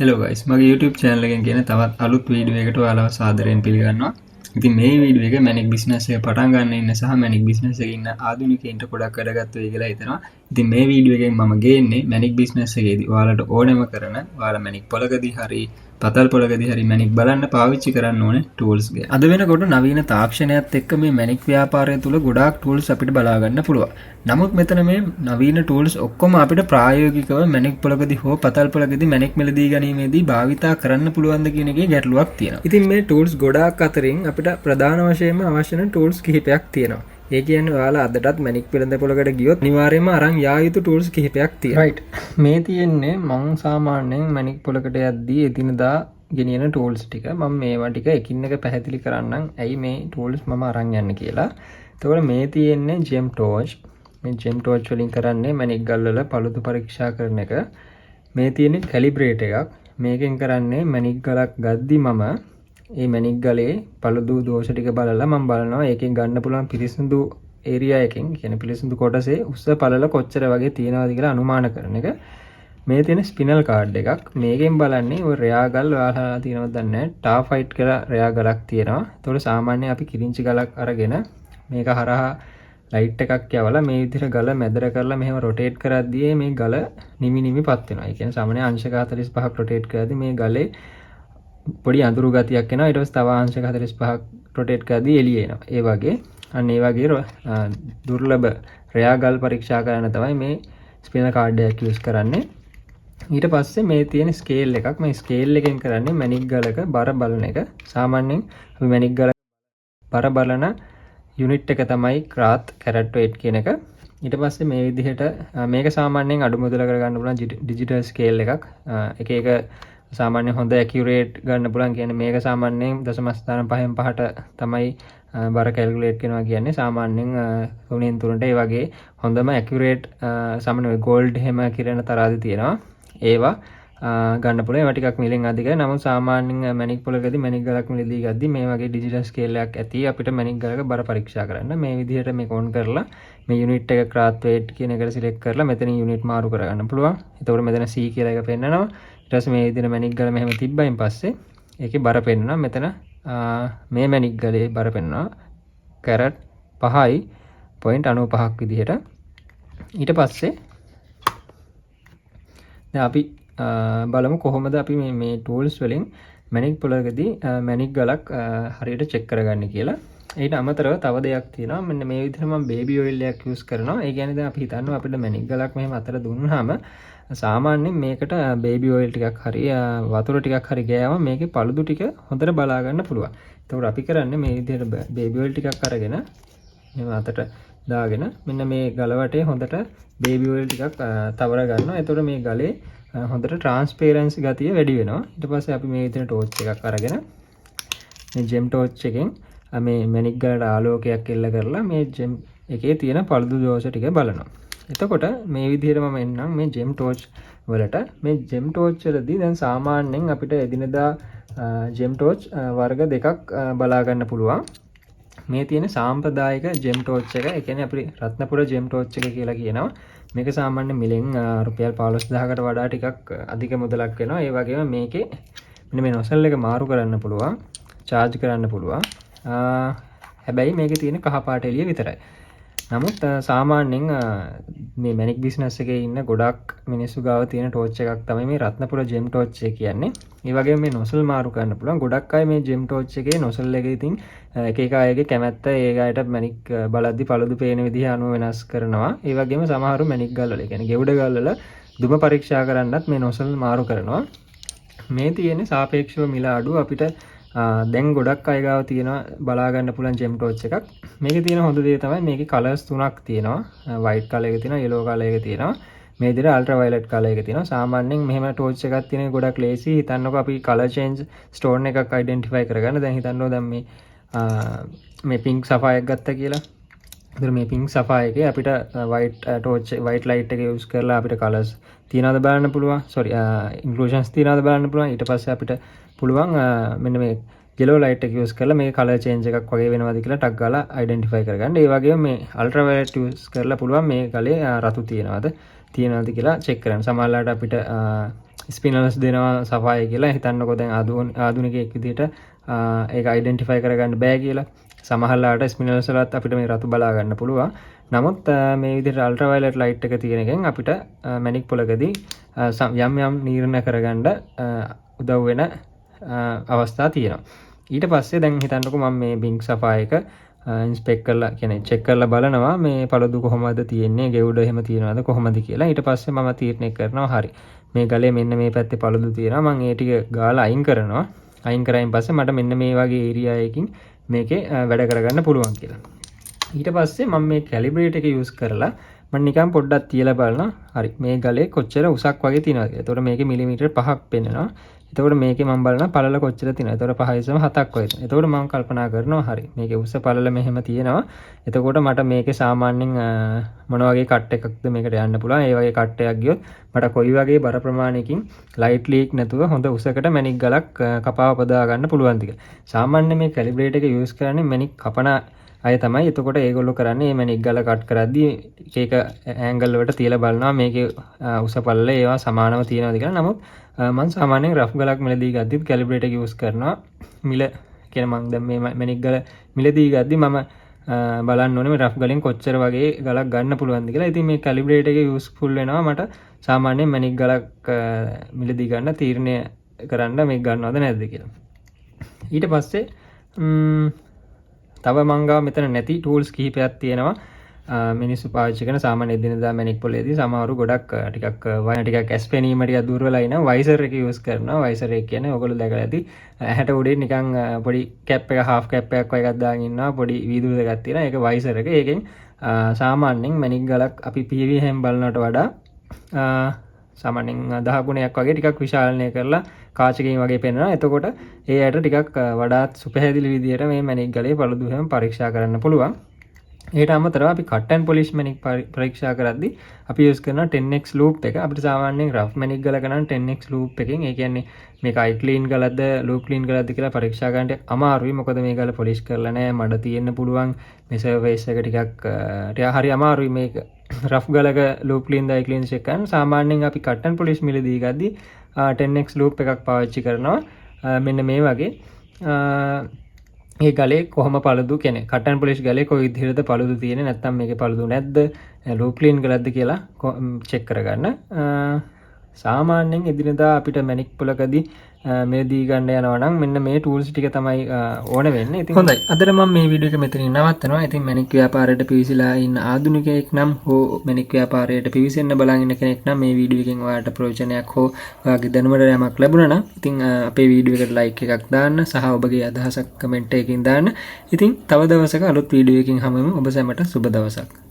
Hello guys මගේ YouTube channel එකෙන් කියන තවත් අලුත් වීඩියෝ එකකට ඔයාලව සාදරයෙන් පිළිගන්නවා. ඉතින් මේ වීඩියෝ එක මැනික් බිස්නස් එක පටන් ගන්න ඉන්න සහ මැනික් බිස්නස් එකේ ඉන්න ආධුනිකයින්ට ගොඩක් වැඩගත් වෙයි කියලා හිතනවා. ඉතින් මේ වීඩියෝ එකෙන් මම ගේන්නේ මැනික් බිස්නස් එකේදී ඔයාලට ඕනෙම කරන ඔයාලා මැනික් පොලකදී හරි පතල් පොලකදී හරි මැනික් බලන්න පාවිච්චි කරන්න ඕනේ ටූල්ස් ගේ. අද වෙනකොට නවීන තාක්ෂණයත් එක්ක මේ මැනික් ව්‍යාපාරය තුල ගොඩාක් ටූල්ස් අපිට බලා ගන්න පුළුවන්. නමුත් මෙතන මේ නවීන ටූල්ස් ඔක්කොම අපිට ප්‍රායෝගිකව මැනික් පොලකදී හෝ පතල් පොලකදී මැනික් මිලදී ගැනීමේදී භාවිතා කරන්න පුළුවන්ද කියන එකේ ගැටලුවක් තියෙනවා. ඉතින් මේ ටූල්ස් ගොඩාක් අතරින් අපිට ප්‍රධාන වශයෙන්ම අවශ්‍ය වෙන ටූල්ස් කිහිපයක් තියෙනවා. ඒ කියන්නේ ඔයාලා අදටත් මැනික් පිළිඳ පොලකට ගියොත් අනිවාර්යයෙන්ම අරන් යා යුතු ටූල්ස් කිහිපයක් තියෙනවා. රයිට්. මේ තියෙන්නේ මං සාමාන්‍යයෙන් මැනික් පොලකට යද්දී එදිනදා ගෙනියන ටූල්ස් ටික. මම මේවා ටික එකින් එක පැහැදිලි කරන්නම්. ඇයි මේ ටූල්ස් මම අරන් යන්නේ කියලා. එතකොට මේ තියෙන්නේ ජෙම් ටෝච්. මේ ජෙම් ටෝච් වලින් කරන්නේ මැනික් ගල් වල පළුදු පරීක්ෂා කරන එක. මේ තියෙන්නේ කැලිබ්‍රේට් එකක්. මේකෙන් කරන්නේ මැනික් ගලක් ගද්දි මම මේ මැනික් ගලේ පළුදු දෝෂ ටික බලලා මම බලනවා ඒකෙන් ගන්න පුළුවන් පිරිසිදු ඒරියා එකෙන් කියන්නේ පිරිසිදු කොටසේ උස්ස පළල කොච්චර වගේ තියෙනවද කියලා අනුමාන කරන එක. මේ තියෙන ස්පිනල් කාඩ් එකක්. මේකෙන් බලන්නේ ඔය රෙයා ගල් ඔයාලා තියෙනවද දන්නේ නැහැ. ටාෆයිට් කියලා රෙයා ගලක් තියෙනවා. ඒතකොට සාමාන්‍යයෙන් අපි කිරින්චි ගලක් අරගෙන මේක හරහා ලයිට් එකක් යවලා මේ විදිහට ගල මැදර කරලා මෙහෙම රොටේට් කරද්දී මේ ගල නිමි නිමිපත් වෙනවා. ඒ කියන්නේ සාමාන්‍ය අංශක 45ක් රොටේට් කරද්දී මේ ගලේ පොඩි අඳුරු ගතියක් එනවා. ඊට පස්සේ තව අංශක 45ක් රොටේට් කරද්දී එළිය එනවා. ඒ වගේ අන්න ඒ වගේ දුර්ලභ රෙයා ගල් පරීක්ෂා කරන්න තමයි මේ ස්පිනල් කාඩ් එක යූස් කරන්නේ. ඊට පස්සේ මේ තියෙන ස්කේල් එකක්. මේ ස්කේල් එකෙන් කරන්නේ මැනික් ගලක බර බලන එක. සාමාන්‍යයෙන් අපි මැනික් ගල බර බලන යුනිට් එක තමයි ක්‍රාත් කැරට් වේට් කියන එක. ඊට පස්සේ මේ විදිහට මේක සාමාන්‍යයෙන් අඩු මුදල කරගන්න පුළුවන් ඩිජිටල් ස්කේල් එකක්. එක එක සාමාන්‍ය හොඳ ඇකියුරේට් ගන්න පුළුවන් කියන්නේ මේක සාමාන්‍යයෙන් 0.5න් 5ට තමයි බර කැල්කියුලේට් කරනවා කියන්නේ. සාමාන්‍යයෙන් 3න් 3ට ඒ වගේ හොඳම ඇකියුරේට් සාමාන්‍ය ගෝල්ඩ් හැම කිරණ තරාදි තියෙනවා. ඒවා ගන්න පුළුවන්. ඒවා ටිකක් මිලෙන් අධිකයි. නමුත් සාමාන්‍යයෙන් මැනික් පොලකදී මැනික් ගලක් මිලදී ගද්දි මේ වගේ ඩිජිටල් ස්කේල් එකක් ඇති අපිට මැනික් ගලක බර පරීක්ෂා කරන්න. මේ විදිහට මේක ඔන් කරලා මේ යුනිට් එක ක්‍රාත් වේට් කියන එකට සිලෙක්ට් කරලා මෙතනින් යුනිට් මාරු කරගන්න පුළුවන්. එතකොට මෙතන C කියලා එක පෙන්නනවා. ඊට පස්සේ මේ විදිහට මැනික් ගල මෙහෙම තිබ්බයින් පස්සේ ඒකේ බර පෙන්නනවා. මෙතන මේ මැනික් ගලේ බර පෙන්නනවා. කැරට් 5.95ක් විදිහට. ඊට පස්සේ දැන් අපි බලමු කොහොමද අපි මේ ටූල්ස් වලින් මැනික් පොලකදී මැනික් ගලක් හරියට චෙක් කරගන්නේ කියලා. ඊට අමතරව තව දෙයක් තියෙනවා. මෙන්න මේ විදිහට මම බේබි ඔයිල් එකක් යූස් කරනවා. ඒ කියන්නේ දැන් අපි හිතනවා අපිට මැනික් ගලක් මෙහෙම අතට දුන්නාම සාමාන්‍යයෙන් මේකට බේබි ඔයිල් ටිකක් හරි වතුර ටිකක් හරි ගෑවම මේකේ පළුදු ටික හොඳට බලා ගන්න පුළුවන්. ඒතකොට අපි කරන්නේ මේ විදිහට බේබි ඔයිල් ටිකක් අරගෙන මෙහෙම අතට දාගෙන මෙන්න මේ ගල වටේ හොඳට බේබි ඔයිල් ටිකක් තවර ගන්නවා. එතකොට මේ ගලේ හොඳට ට්‍රාන්ස්පේරන්සි ගතිය වැඩි වෙනවා. ඊට පස්සේ අපි මේ විදිහට ටෝච් එකක් අරගෙන මේ ජෙම් ටෝච් එකෙන් මේ මැනික් ගලට ආලෝකයක් එල්ල කරලා මේ ජෙම් එකේ තියෙන පළුදු දෝෂ ටික බලනවා. එතකොට මේ විදිහට මම එන්නම් මේ ජෙම් ටෝච් වලට. මේ ජෙම් ටෝච් වලදී දැන් සාමාන්‍යයෙන් අපිට එදිනදා ජෙම් ටෝච් වර්ග දෙකක් බලා ගන්න පුළුවන්. මේ තියෙන සාම්ප්‍රදායික ජෙම් ටෝච් එක. ඒ කියන්නේ අපි රත්නපුර ජෙම් ටෝච් එක කියලා කියනවා. මේක සාමාන්‍ය මිලෙන් රුපියල් 15000කට වඩා ටිකක් අධික මුදලක් වෙනවා. ඒ වගේම මේකේ මෙන්න මේ නොසල් එක මාරු කරන්න පුළුවන්. charge කරන්න පුළුවන්. හැබැයි මේකේ තියෙන කහ පාට එළිය විතරයි. නමුත් සාමාන්‍යයෙන් මේ මැනික් බිස්නස් එකේ ඉන්න ගොඩක් මිනිස්සු ගාව තියෙන ටෝච් එකක් තමයි මේ රත්නපුර ජෙම් ටෝච් එක කියන්නේ. ඒ වගේම මේ නොසල් මාරු කරන්න පුළුවන්. ගොඩක් අය මේ ජෙම් ටෝච් එකේ නොසල් එක ඉතින් එක එක අයගේ කැමැත්ත ඒ අයට මැනික් බලද්දි පළුදු පේන විදිහ අනුව වෙනස් කරනවා. ඒ වගේම සමහරු මැනික් ගල් වල කියන්නේ ගෙවුඩ ගල් වල දුම පරීක්ෂා කරන්නත් මේ නොසල් මාරු කරනවා. මේ තියෙන්නේ සාපේක්ෂව මිල අඩු අපිට දැන් ගොඩක් අය ගාව තියෙනවා බලා ගන්න පුළුවන් ජෙම් ටෝච් එකක්. මේකේ තියෙන හොඳ දේ තමයි මේකේ කලර්ස් තුනක් තියෙනවා. වයිට් කලර් එක තියෙනවා, yellow කලර් එක තියෙනවා. මේ විදිහට අල්ට්‍රා වයලට් කලර් එක තියෙනවා. සාමාන්‍යයෙන් මෙහෙම ටෝච් එකක් තියෙන ගොඩක් ලේසි. හිතන්නකෝ අපි කලර් චේන්ජ් ස්ටෝන් එකක් අයිඩෙන්ටිෆයි කරගන්න. දැන් හිතන්නකෝ දැන් මේ පින්ක් සෆාය එකක් ගත්තා කියලා. ඒතර මේ පින්ක් සෆාය එකේ අපිට වයිට් ලයිට් එක යූස් කරලා අපිට කලර්ස් තියනවද බලන්න පුළුවන්. ඉන්ක්ලූෂන්ස් තියනවද බලන්න පුළුවන්. ඊට පස්සේ අපිට පුළුවන් මෙන්න මේ yellow light එක යූස් කරලා මේක කලර් චේන්ජ් එකක් වගේ වෙනවද කියලා ටක් ගාලා අයිඩෙන්ටිෆයි කරගන්න. ඒ වගේම මේ අල්ට්‍රා වයලට් යූස් කරලා පුළුවන් මේ ගලේ රතු තියනවද කියලා චෙක් කරන්න. සමහරවිට අපිට ස්පිනර්ස් දෙනවා සෆාය කියලා හිතන්නකෝ දැන් ආධුනිකයෙක් විදිහට ඒක අයිඩෙන්ටිෆයි කරගන්න බෑ කියලා. සමහරලාට ස්පිනර්ස් වලත් අපිට මේ රතු බලා ගන්න පුළුවන්. නමුත් මේ විදිහට අල්ට්‍රාවයලට් ලයිට් එක තියෙන එකෙන් අපිට මැණික් පොලකදී යම් යම් නිර්ණය කරගන්න උදව් වෙන අවස්ථා තියෙනවා. ඊට පස්සේ දැන් හිතන්නකෝ මම මේ බින්ක් සෆාය එක ඉන්ස්පෙක්ට් කරලා කියන්නේ චෙක් කරලා බලනවා මේ පළදු කොහොමද තියෙන්නේ ගෙවුඩ එහෙම තියෙනවද කොහොමද කියලා. ඊට පස්සේ මම තීරණය කරනවා හරි මේ ගලේ මෙන්න මේ පැත්තේ පළදු තියෙනවා මම ඒ ටික ගාලා අයින් කරනවා. අයින් කරායින් පස්සේ මට මෙන්න මේ වගේ ඒරියා එකකින් මේකේ වැඩ කරගන්න පුළුවන් කියලා. ඊට පස්සේ මම මේ කැලිබ්‍රේට් එක යූස් කරලා මම නිකන් පොඩ්ඩක් තියලා බලනවා. හරි මේ ගලේ කොච්චර උසක් වගේ තියෙනවද කියලා. එතකොට මේකේ මිලිමීටර් 5ක් පෙන්නනවා. එතකොට මේකේ මම බලනවා පළල කොච්චර තියෙනවද. එතකොට 5.7ක් වගේ තියෙනවා. එතකොට මම කල්පනා කරනවා හරි මේකේ උස පළල මෙහෙම තියෙනවා. එතකොට මට මේකේ සාමාන්‍යයෙන් මොන වගේ කට් එකක්ද මේකට යන්න පුළුවන්. ඒ වගේ කට් එකක් ගියොත් මට කොයි වගේ බර ප්‍රමාණයකින් ලයිට් ලීක් නැතුව හොඳ උසකට මැණික් ගලක් කපාව පදා ගන්න පුළුවන්ද කියලා. සාමාන්‍ය මේ කැලිබ්‍රේට් එක යූස් කරන්නේ මැණික් කපන අය තමයි. එතකොට ඒගොල්ලෝ කරන්නේ මේ මැණික් ගල කට් කරද්දී එක ඇන්ගල් වලට තියලා බලනවා මේකේ උස පළල ඒවා සමානව තියෙනවද කියලා. නමුත් මම සාමාන්‍යයෙන් රෆ් ගලක් මිලදී ගද්දිත් කැලිබ්‍රේට් එක යූස් කරනවා. මිල කියන මම දැන් මේ මැණික් ගල මිලදී ගද්දි මම බලන්න ඕනේ මේ රෆ් ගලෙන් කොච්චර වගේ ගලක් ගන්න පුළුවන්ද කියලා. ඉතින් මේ කැලිබ්‍රේට් එක යූස්ෆුල් වෙනවා මට සාමාන්‍යයෙන් මැණික් ගලක් මිලදී ගන්න තීරණය කරන්න මේක ගන්නවද නැද්ද කියලා. ඊට පස්සේ තව මං ගාව මෙතන නැති ටූල්ස් කිහිපයක් තියෙනවා. මිනිස්සු පාවිච්චි කරන සාමාන්‍ය එදිනෙදා මැණික් පොලේදී සමහරු ගොඩක් ටිකක් ඇස් පෙනීම ටිකක් දුර්වලයි නම් වයිසර් එක යූස් කරනවා. වයිසර් එක කියන්නේ ඔයගොල්ලෝ දැකලා ඇති ඇහැට උඩින් නිකන් පොඩි කැප් එක හාෆ් කැප් එකක් වගේ එකක් දාගෙන ඉන්නවා. පොඩි වීදුරු දෙකක් තියෙනවා. ඒක වයිසර් එක. ඒකෙන් සාමාන්‍යයෙන් මැණික් ගලක් අපි PV හැම බලනවට වඩා සාමාන්‍යයෙන් 10 ගුණයක් වගේ ටිකක් විශාලනය කරලා කාචකකින් වගේ පෙන්වනවා. එතකොට ඒ ඇයට ටිකක් වඩාත් සුපැහැදිලි විදිහට මේ මැණික් ගලේ පළදු හැම පරීක්ෂා කරන්න පුළුවන්. ඒට අමතරව අපි කට් ඇන්ඩ් පොලිෂ් මැණික් පරීක්ෂා කරද්දී අපි යූස් කරන 10x ලූප් එක. අපිට සාමාන්‍යයෙන් රෆ් මැණික් ගලක නම් 10x ලූප් එකෙන් ඒ කියන්නේ මේක අයි ක්ලීන් ගලද ලූප් ක්ලීන් ගලද කියලා පරීක්ෂා ගන්නට අමාරුයි. මොකද මේ ගල පොලිෂ් කරලා නැහැ. මඩ තියෙන්න පුළුවන්. මේ සර්ෆේස් එක ටිකක් හරි අමාරුයි මේක. රෆ් ගලක ලූප් ක්ලීන් දයි ක්ලීන් චෙක් කරන්න සාමාන්‍යයෙන් අපි කට් ඇන්ඩ් පොලිෂ් මිලදී ගද්දී 10x ලූප් එකක් පාවිච්චි කරනවා. මෙන්න මේ වගේ ඒ ගලේ කොහොම පළදු කියන්නේ කට් ඇන්ඩ් පොලිෂ් ගලේ කොයි විදිහටද පළදු තියෙන්නේ නැත්නම් මේකේ පළදු නැද්ද ලූප් ක්ලීන් කළාද කියලා චෙක් කරගන්න. සාමාන්‍යයෙන් එදිනෙදා අපිට මැණික් පොලකදී මේදී ගන්න යනවා නම් මෙන්න මේ ටූල්ස් ටික තමයි ඕන වෙන්නේ. ඉතින් හොඳයි. අදට මම මේ වීඩියෝ එක මෙතනින් නවත්තනවා. ඉතින් මැණික් ව්‍යාපාරයට පිවිසලා ඉන්න ආධුනිකයෙක් නම් හෝ මැණික් ව්‍යාපාරයට පිවිසෙන්න බලන් ඉන්න කෙනෙක් නම් මේ වීඩියෝ එකෙන් ඔයාලට ප්‍රයෝජනයක් හෝ ඔයාගේ දැනුමට යමක් ලැබුණා නම් ඉතින් අපේ වීඩියෝ එකට ලයික් එකක් දාන්න සහ ඔබගේ අදහසක් කමෙන්ට් එකකින් දාන්න. ඉතින් තව දවසක අලුත් වීඩියෝ එකකින් හමු වෙමු. ඔබ සැමට සුබ දවසක්.